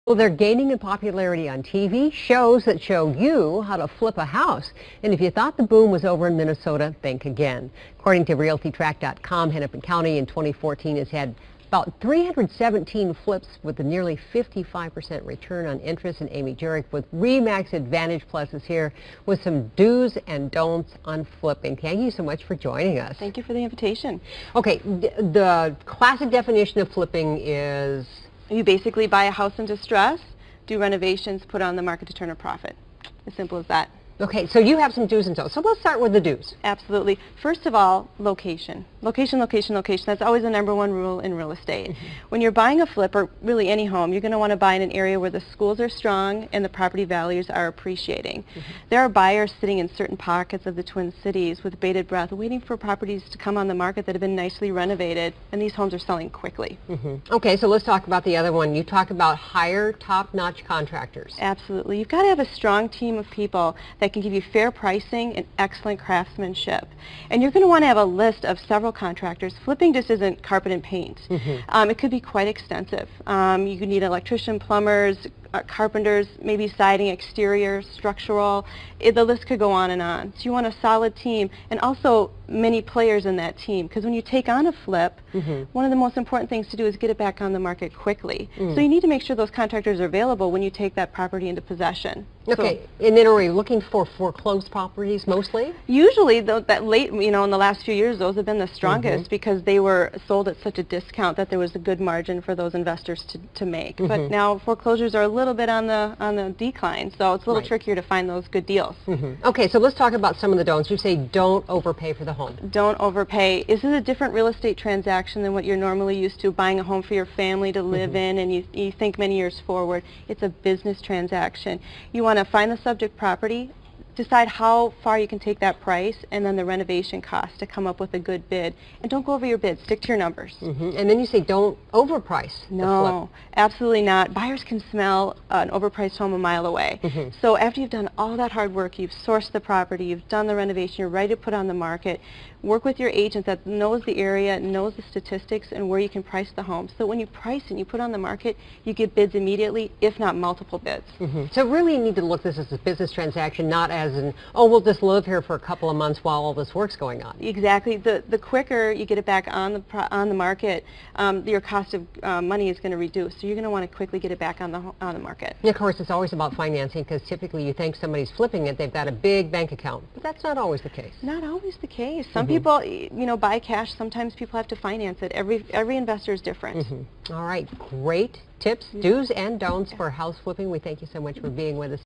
Well, they're gaining in popularity on TV, shows that show you how to flip a house. And if you thought the boom was over in Minnesota, think again. According to RealtyTrack.com, Hennepin County in 2014 has had about 317 flips with a nearly 55% return on interest. And Amy Jurek with RE/MAX Advantage Plus is here with some do's and don'ts on flipping. Thank you so much for joining us. Thank you for the invitation. Okay, the classic definition of flipping is... You basically buy a house in distress, do renovations, put it on the market to turn a profit. As simple as that. Okay, so you have some do's and don'ts. So let's start with the do's. Absolutely. First of all, location. Location, location, location. That's always the #1 rule in real estate. When you're buying a flip, or really any home, you're going to want to buy in an area where the schools are strong and the property values are appreciating. There are buyers sitting in certain pockets of the Twin Cities with bated breath, waiting for properties to come on the market that have been nicely renovated, and these homes are selling quickly. Okay, so let's talk about the other one. You talk about hire top-notch contractors. Absolutely. You've got to have a strong team of people that can give you fair pricing and excellent craftsmanship. And you're going to want to have a list of several contractors. Flipping just isn't carpet and paint. It could be quite extensive. You could need electrician, plumbers, carpenters, maybe siding, exterior, structural. The list could go on and on. So you want a solid team and also many players in that team, because when you take on a flip, one of the most important things to do is get it back on the market quickly. So you need to make sure those contractors are available when you take that property into possession. Okay, and then are you looking for foreclosed properties mostly? Usually, that late, in the last few years, those have been the strongest because they were sold at such a discount that there was a good margin for those investors to make. But now foreclosures are a little bit on the decline, so it's a little trickier to find those good deals. Okay, so let's talk about some of the don'ts. You say don't overpay for the home. Don't overpay. This is a different real estate transaction than what you're normally used to, buying a home for your family to live in, and you think many years forward. It's a business transaction. You want to find the subject property, decide how far you can take that price, and then the renovation cost to come up with a good bid. And don't go over your bid. Stick to your numbers. And then you say don't overprice. No, absolutely not. Buyers can smell an overpriced home a mile away. So after you've done all that hard work, you've sourced the property, you've done the renovation, you're ready to put on the market, work with your agent that knows the area, knows the statistics, and where you can price the home. So when you price and you put on the market, you get bids immediately, if not multiple bids. So really you need to look at this as a business transaction, not as an, oh, we'll just live here for a couple of months while all this work's going on. Exactly. The quicker you get it back on the market, your cost of money is going to reduce. So you're going to want to quickly get it back on the market. And of course, it's always about financing, because typically you think somebody's flipping it, they've got a big bank account. But that's not always the case. Not always the case. Some people, buy cash. Sometimes people have to finance it. Every investor is different. All right. Great tips, do's and don'ts for house flipping. We thank you so much for being with us.